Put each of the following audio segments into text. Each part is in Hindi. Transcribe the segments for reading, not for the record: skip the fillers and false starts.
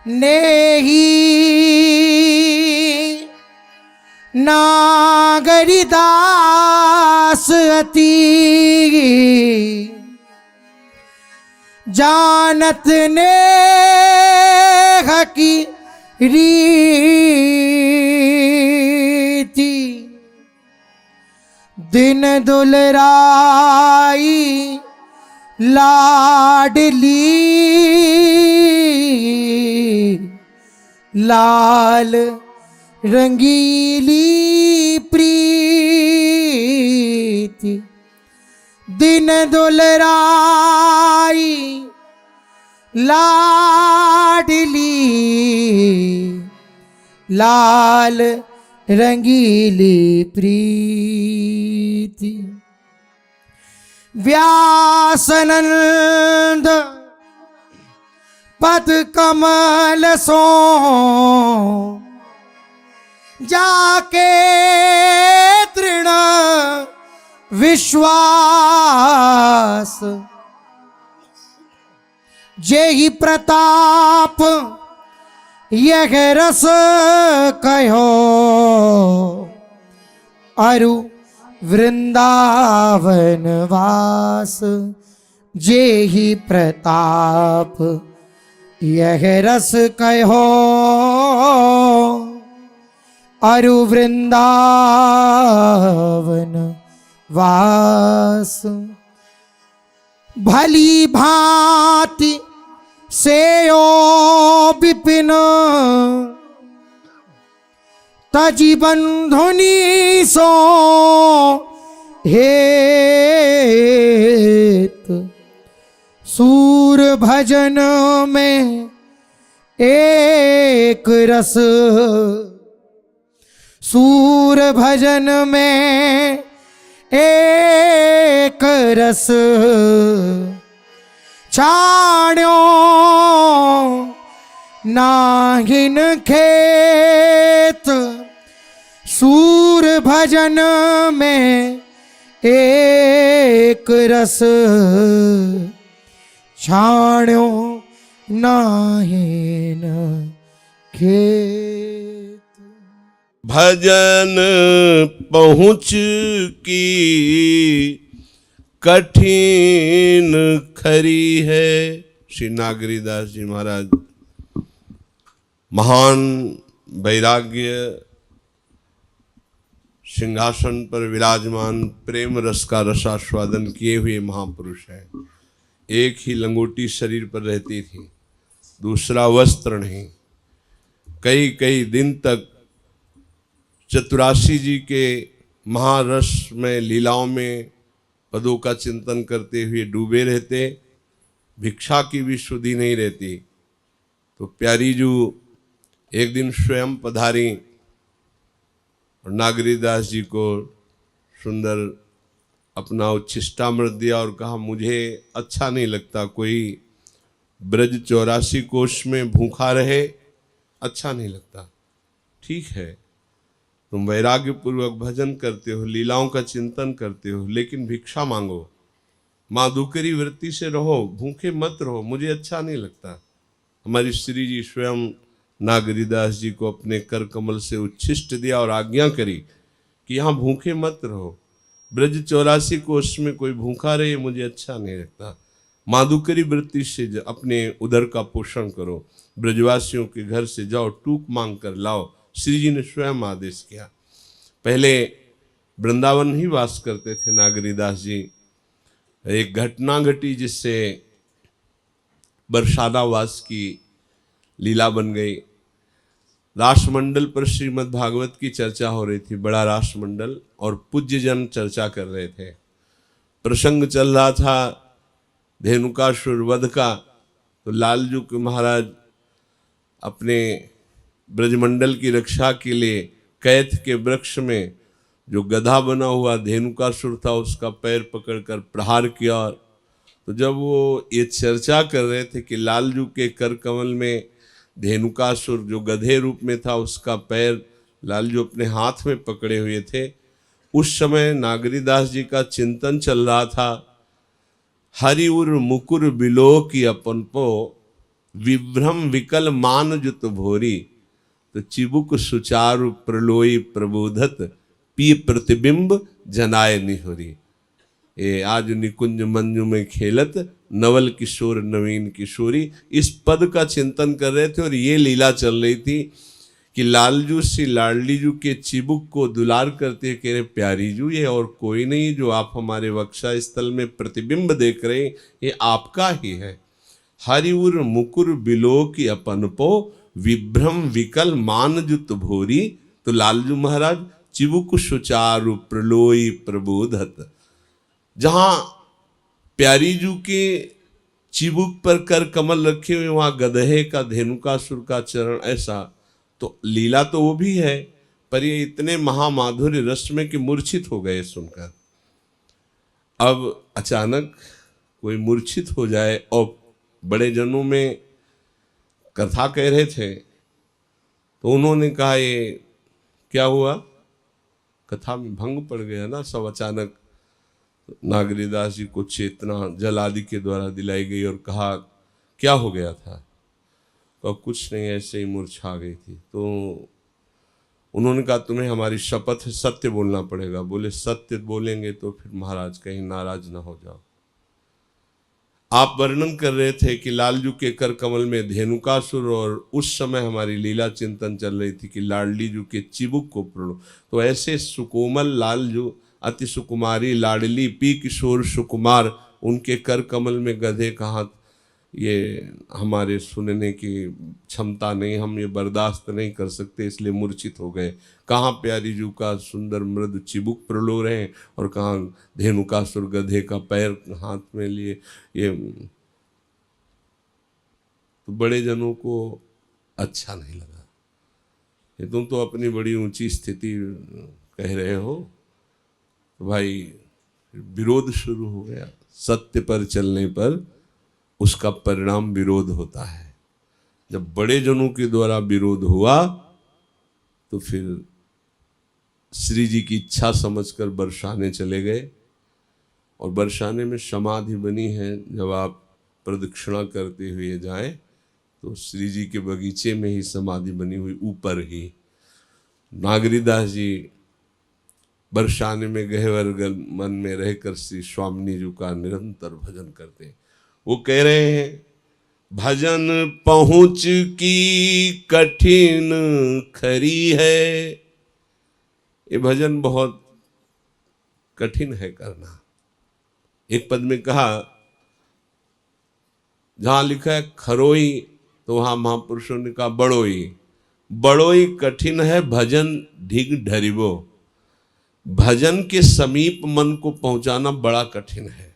नेही नागरिदास अति जानत ने की रीति दिन दुलराई लाडली लाल रंगीली प्रीति दिन दुलराई लाडली लाल रंगीली प्रीति व्यासनंद पद कमल सो जाके तृण विश्वास जेहि प्रताप यह रस कहो अरु वृंदावन वास जेहि प्रताप यह रस कहो अरु वृंदावन वास भली भांति से ओ विपिन तजी बंधुनी सो हेत सूर भजन में एक रस सूर भजन में एक रस छाड़ो नाहिन खेत सूर भजन में एक रस छाड़ो नाहिन खेत भजन पहुँच की कठिन खरी है। श्री नागरीदास जी महाराज महान वैराग्य सिंहासन पर विराजमान प्रेम रस का रसास्वादन किए हुए महापुरुष हैं। एक ही लंगोटी शरीर पर रहती थी, दूसरा वस्त्र नहीं। कई कई दिन तक चतुरासी जी के महारस में लीलाओं में पदों का चिंतन करते हुए डूबे रहते, भिक्षा की भी शुद्धि नहीं रहती। तो प्यारी जू एक दिन स्वयं पधारी और नागरीदास जी को सुंदर अपना उच्छिष्टामृत दिया और कहा, मुझे अच्छा नहीं लगता कोई ब्रज 84 कोश में भूखा रहे, अच्छा नहीं लगता। ठीक है, तुम वैराग्य पूर्वक भजन करते हो, लीलाओं का चिंतन करते हो, लेकिन भिक्षा मांगो, माधुकरी वृत्ति से रहो, भूखे मत रहो, मुझे अच्छा नहीं लगता। हमारी श्री जी स्वयं नागरीदास जी को अपने कर कमल से उच्छिष्ट दिया और आज्ञा करी कि यहाँ भूखे मत रहो, ब्रज 84 कोश में कोई भूखा रहे, मुझे अच्छा नहीं लगता। माधुकरी वृत्ति से अपने उदर का पोषण करो, ब्रजवासियों के घर से जाओ, टूक मांग कर लाओ। श्री जी ने स्वयं आदेश किया। पहले वृंदावन ही वास करते थे नागरीदास जी। एक घटना घटी जिससे बरसाना वास की लीला बन गई। रासमंडल पर श्रीमद् भागवत की चर्चा हो रही थी, बड़ा रासमंडल, और पूज्य जन चर्चा कर रहे थे। प्रसंग चल रहा था धेनुकासुर वध का। तो लालजू के महाराज अपने ब्रजमंडल की रक्षा के लिए कैथ के वृक्ष में जो गधा बना हुआ धेनुकासुर था उसका पैर पकड़कर प्रहार किया। तो जब वो ये चर्चा कर रहे थे कि लालजू के कर कमल में धेनुकासुर जो गधे रूप में था उसका पैर लालजू अपने हाथ में पकड़े हुए थे, उस समय नागरीदास जी का चिंतन चल रहा था। हरि उर मुकुर बिलो की अपन पो विभ्रम विकल मान जुत भोरी, तो चिबुक सुचारु प्रलोई प्रबोधत, पी प्रतिबिंब जनाय निहोरी। ये आज निकुंज मंजू में खेलत, नवल किशोर नवीन किशोरी, इस पद का चिंतन कर रहे थे। और ये लीला चल रही थी कि लालजू सी लाडली जू के चिबुक को दुलार करते कह रहे प्यारी जू, ये और कोई नहीं, जो आप हमारे वक्षा स्थल में प्रतिबिंब देख रहे हैं ये आपका ही है। हरिउर मुकुर बिलो की अपन पो, विभ्रम विकल मान जुत भोरी। तो लालजू महाराज चिबुक सुचारु प्रलोई प्रबोधत, जहां प्यारी जू के चिबुक पर कर कमल रखे हुए वहां गधे का धेनुकासुर का चरण, ऐसा तो लीला तो वो भी है, पर ये इतने महामाधुर्य रस में कि मूर्छित हो गए सुनकर। अब अचानक कोई मूर्छित हो जाए, और बड़े जनों में कथा कह रहे थे तो उन्होंने कहा ये क्या हुआ, कथा में भंग पड़ गया ना सब। अचानक नागरीदास जी को चेतना जल आदि के द्वारा दिलाई गई और कहा क्या हो गया था, तो कुछ नहीं, ऐसे ही मूर्छा गई थी। तो उन्होंने कहा तुम्हें हमारी शपथ है, सत्य बोलना पड़ेगा। बोले सत्य बोलेंगे तो फिर महाराज कहीं नाराज ना हो जाओ। आप वर्णन कर रहे थे कि लालजू के कर कमल में धेनुकासुर, और उस समय हमारी लीला चिंतन चल रही थी कि लाडली जू के चिबुक को प्रणो। तो ऐसे सुकोमल लालजू, अति सुकुमारी लाडली, पी किशोर सुकुमार, उनके कर कमल में गधे का हाथ, ये हमारे सुनने की क्षमता नहीं, हम ये बर्दाश्त नहीं कर सकते, इसलिए मूर्छित हो गए। कहाँ प्यारी जू का सुंदर मृद चिबुक प्रलो रहे और कहाँ धेनुकासुर गधे का पैर हाथ में लिए। ये तो बड़े जनों को अच्छा नहीं लगा। ये तुम तो अपनी बड़ी ऊंची स्थिति कह रहे हो, तो भाई विरोध शुरू हो गया। सत्य पर चलने पर उसका परिणाम विरोध होता है। जब बड़े जनों के द्वारा विरोध हुआ तो फिर श्री जी की इच्छा समझकर बरसाने चले गए, और बरसाने में समाधि बनी है। जब आप प्रदक्षिणा करते हुए जाएं तो श्री जी के बगीचे में ही समाधि बनी हुई, ऊपर ही। नागरीदास जी बरसाने में गहवर मन में रहकर श्री स्वामिनी जी का निरंतर भजन करते। वो कह रहे हैं भजन पहुँच की कठिन खरी है। ये भजन बहुत कठिन है करना। एक पद में कहा, जहां लिखा है खरोई तो वहां महापुरुषों ने कहा बड़ोई। बड़ोई कठिन है भजन ढिग ढरिबो। भजन के समीप मन को पहुंचाना बड़ा कठिन है।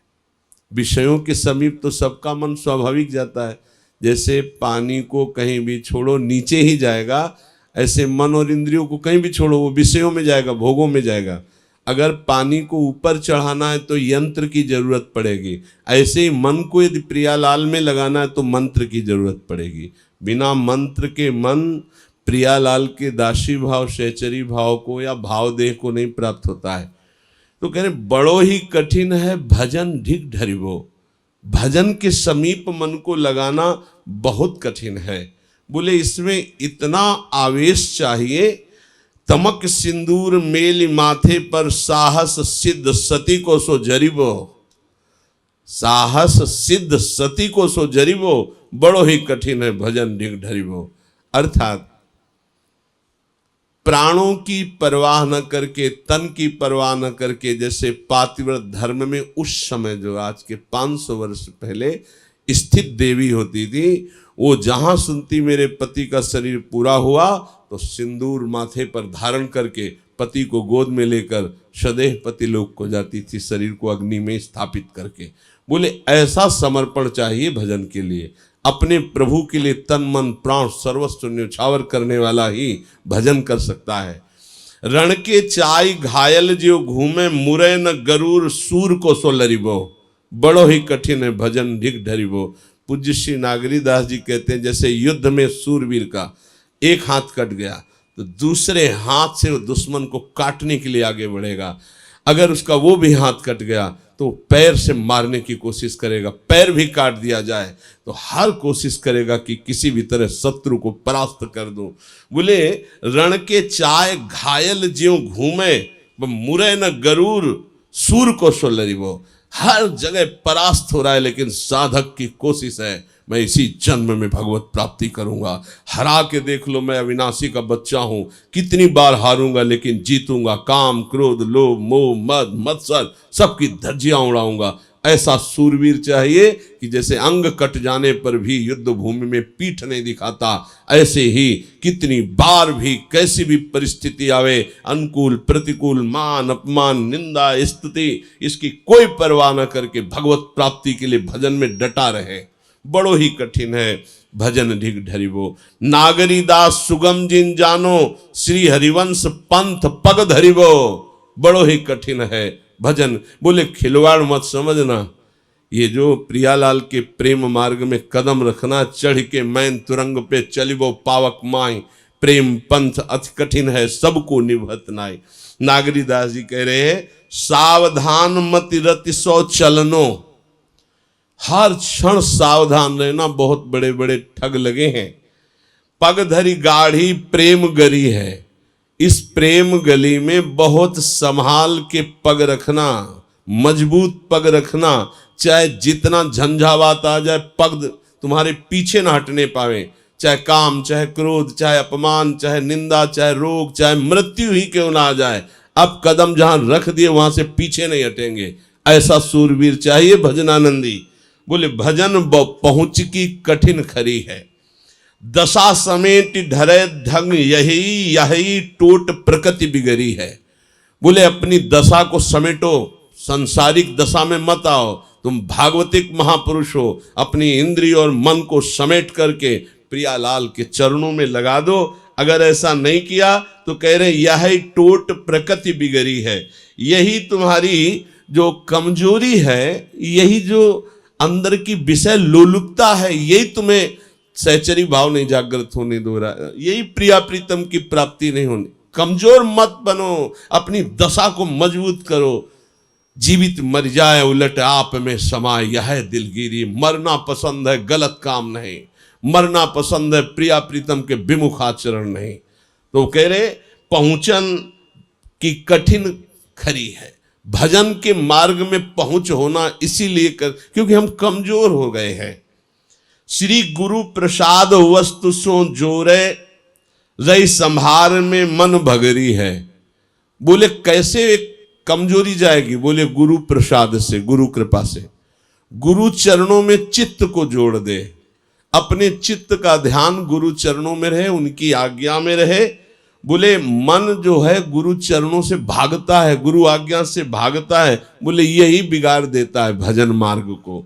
विषयों के समीप तो सबका मन स्वाभाविक जाता है। जैसे पानी को कहीं भी छोड़ो नीचे ही जाएगा, ऐसे मन और इंद्रियों को कहीं भी छोड़ो वो विषयों में जाएगा, भोगों में जाएगा। अगर पानी को ऊपर चढ़ाना है तो यंत्र की जरूरत पड़ेगी। ऐसे ही मन को यदि प्रियालाल में लगाना है तो मंत्र की जरूरत पड़ेगी। बिना मंत्र के मन प्रियालाल के दासी भाव, सहचरी भाव को या भाव देह को नहीं प्राप्त होता है। तो कह रहे बड़ो ही कठिन है भजन ढिग ढरिबो। भजन के समीप मन को लगाना बहुत कठिन है। बोले इसमें इतना आवेश चाहिए, तमक सिंदूर मेल माथे पर साहस सिद्ध सती को सो जरिबो। साहस सिद्ध सती को सो जरिबो, बड़ो ही कठिन है भजन ढिग ढरिबो। अर्थात प्राणों की परवाह न करके, तन की परवाह न करके, जैसे पातिव्रत धर्म में उस समय जो आज के 500 वर्ष पहले स्थित देवी होती थी, वो जहां सुनती मेरे पति का शरीर पूरा हुआ तो सिंदूर माथे पर धारण करके पति को गोद में लेकर सदैव पति लोक को जाती थी, शरीर को अग्नि में स्थापित करके। बोले ऐसा समर्पण चाहिए भजन के लिए। अपने प्रभु के लिए तन मन प्राण सर्वस्व न्यौछावर करने वाला ही भजन कर सकता है। रण के चाय घायल जो घूमे, मुरे न गरूर सूर को सो लरिबो। बड़ो ही कठिन है भजन ढिग ढरिबो। पूज्य श्री नागरीदास जी कहते हैं जैसे युद्ध में सूरवीर का एक हाथ कट गया तो दूसरे हाथ से वो दुश्मन को काटने के लिए आगे बढ़ेगा। अगर उसका वो भी हाथ कट गया तो पैर से मारने की कोशिश करेगा, पैर भी काट दिया जाए तो हर कोशिश करेगा कि किसी भी तरह शत्रु को परास्त कर दूं। बोले रण के चाय घायल ज्यों घूमे, मुरे न गरूर सूर को सोलरिवो। हर जगह परास्त हो रहा है, लेकिन साधक की कोशिश है मैं इसी जन्म में भगवत प्राप्ति करूंगा। हरा के देख लो, मैं अविनाशी का बच्चा हूं, कितनी बार हारूंगा लेकिन जीतूंगा। काम क्रोध लोभ मोह मद मत्सर सबकी धज्जियां उड़ाऊंगा। ऐसा सूरवीर चाहिए कि जैसे अंग कट जाने पर भी युद्ध भूमि में पीठ नहीं दिखाता, ऐसे ही कितनी बार भी कैसी भी परिस्थिति आवे, अनुकूल प्रतिकूल मान अपमान निंदा स्तुति, इसकी कोई परवाह न करके भगवत प्राप्ति के लिए भजन में डटा रहे। बड़ो ही कठिन है भजन ढिग ढरिबो। नागरी दास सुगम जिन जानो, श्री हरिवंश पंथ पग धरिबो। बड़ो ही कठिन है भजन। बोले खिलवाड़ मत समझना, ये जो प्रियालाल के प्रेम मार्ग में कदम रखना, चढ़ के मैन तुरंग पे चलिबो पावक माई। प्रेम पंथ अति कठिन है, सबको निभत नाई। नागरी दास जी कह रहे हैं सावधान मति रति सौ चलनो। हर क्षण सावधान रहना, बहुत बड़े बड़े ठग लगे हैं। पग धरी गाढ़ी प्रेम गरी है, इस प्रेम गली में बहुत संभाल के पग रखना, मजबूत पग रखना। चाहे जितना झंझावात आ जाए, पग तुम्हारे पीछे ना हटने पावे। चाहे काम, चाहे क्रोध, चाहे अपमान, चाहे निंदा, चाहे रोग, चाहे मृत्यु ही क्यों ना आ जाए, अब कदम जहां रख दिए वहां से पीछे नहीं हटेंगे। ऐसा सूरवीर चाहिए भजनानंदी। बोले भजन पहुंच की कठिन खरी है, दशा समेत ढरे ढंग यही यही टोट प्रकृति बिगड़ी है। बोले अपनी दशा को समेटो, संसारिक दशा में मत आओ, तुम भागवतिक महापुरुष हो। अपनी इंद्रिय और मन को समेट करके प्रियालाल के चरणों में लगा दो। अगर ऐसा नहीं किया तो कह रहे यही टोट प्रकृति बिगड़ी है। यही तुम्हारी जो कमजोरी है, यही जो अंदर की विषय लोलुपता है, यही तुम्हें सहचरी भाव नहीं जागृत होने दो रहा है, यही प्रिया प्रीतम की प्राप्ति नहीं होनी। कमजोर मत बनो, अपनी दशा को मजबूत करो। जीवित मर जाए उलट आप में समाए, यह दिलगिरी। मरना पसंद है, गलत काम नहीं। मरना पसंद है, प्रिया प्रीतम के विमुख आचरण नहीं। तो कह रहे पहुंचन की कठिन खरी है। भजन के मार्ग में पहुंच होना इसीलिए क्योंकि हम कमजोर हो गए हैं। श्री गुरु प्रसाद वस्तु सो जोरे, रही संभार में मन भगरी है। बोले कैसे कमजोरी जाएगी? बोले गुरु प्रसाद से, गुरु कृपा से। गुरु चरणों में चित्त को जोड़ दे, अपने चित्त का ध्यान गुरु चरणों में रहे, उनकी आज्ञा में रहे। बोले मन जो है गुरु चरणों से भागता है, गुरु आज्ञा से भागता है। बोले यही बिगाड़ देता है भजन मार्ग को।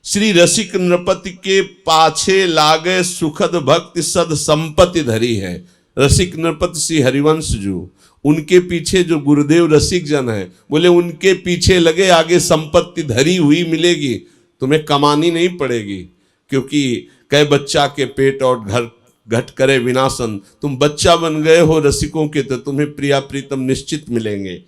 श्री रसिक नृपति के पाछे लागे, सुखद भक्ति सद संपत्ति धरी है। रसिक नृपति श्री हरिवंश जो, उनके पीछे जो गुरुदेव रसिक जन है, बोले उनके पीछे लगे, आगे संपत्ति धरी हुई मिलेगी, तुम्हें कमानी नहीं पड़ेगी। क्योंकि कई बच्चा के पेट और घर घट करे विनाशन, तुम बच्चा बन गए हो रसिकों के, तो तुम्हें प्रिया प्रीतम निश्चित मिलेंगे।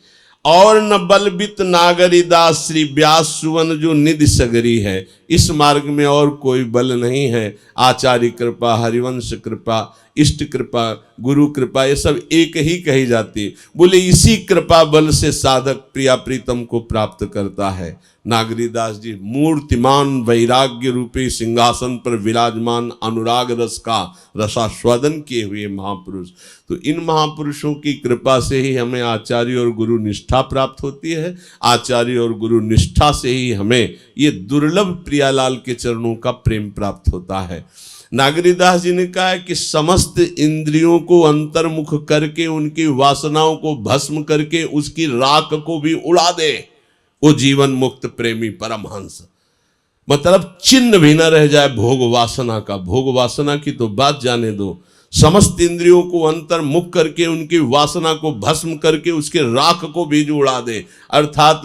और न बलबित नागरी दास श्री व्यास सुवन जो निधि सगरी है। इस मार्ग में और कोई बल नहीं है। आचार्य कृपा, हरिवंश कृपा, इष्ट कृपा, गुरु कृपा, ये सब एक ही कही जाती है। बोले इसी कृपा बल से साधक प्रिया प्रीतम को प्राप्त करता है। नागरीदास जी मूर्तिमान वैराग्य रूपी सिंहासन पर विराजमान, अनुराग रस का रसास्वादन किए हुए महापुरुष। तो इन महापुरुषों की कृपा से ही हमें आचार्य और गुरु निष्ठा प्राप्त होती है। आचार्य और गुरु निष्ठा से ही हमें ये दुर्लभ प्रियालाल के चरणों का प्रेम प्राप्त होता है। नागरीदास जी ने कहा है कि समस्त इंद्रियों को अंतर्मुख करके, उनकी वासनाओं को भस्म करके, उसकी राख को भी उड़ा दे, वो जीवन मुक्त प्रेमी परमहंस। मतलब चिन्ह भी न रह जाए भोग वासना का। भोग वासना की तो बात जाने दो, समस्त इंद्रियों को अंतर्मुख करके, उनकी वासना को भस्म करके, उसके राख को भी उड़ा दे। अर्थात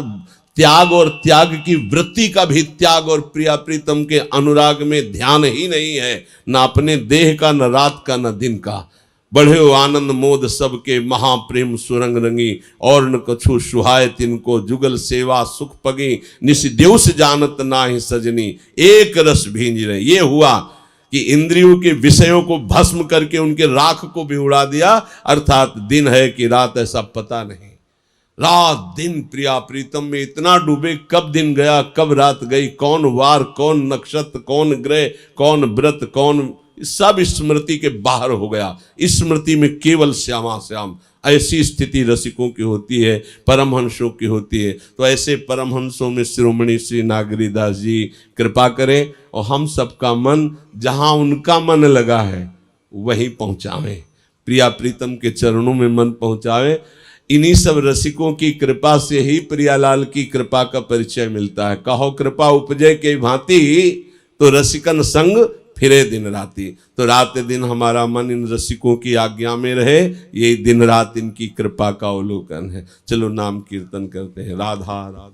त्याग और त्याग की वृत्ति का भी त्याग, और प्रिया प्रीतम के अनुराग में ध्यान ही नहीं है, न अपने देह का, न रात का, न दिन का। बढ़े आनंद मोद सबके महाप्रेम सुरंग रंगी, और न कछु सुहाय तिनको जुगल सेवा सुख पगी, निस देउस जानत नाही सजनी एक रस भींज रहे। ये हुआ कि इंद्रियों के विषयों को भस्म करके उनके राख को भी उड़ा दिया, अर्थात दिन है कि रात ऐसा पता नहीं। रात दिन प्रिया प्रीतम में इतना डूबे, कब दिन गया कब रात गई, कौन वार कौन नक्षत्र कौन ग्रह कौन व्रत कौन, सब स्मृति के बाहर हो गया। स्मृति में केवल श्यामा श्याम। ऐसी स्थिति रसिकों की होती है, परमहंसों की होती है। तो ऐसे परमहंसों में शिरोमणि श्री नागरीदास जी कृपा करें और हम सबका मन जहां उनका मन लगा है वहीं पहुंचावें, प्रिया प्रीतम के चरणों में मन पहुंचावें। इन्हीं सब रसिकों की कृपा से ही प्रियालाल की कृपा का परिचय मिलता है। कहो कृपा उपजे के भांति, तो रसिकन संग फिरे दिन राती। तो रात दिन हमारा मन इन रसिकों की आज्ञा में रहे, यही दिन रात इनकी कृपा का अवलोकन है। चलो नाम कीर्तन करते हैं। राधा राधा।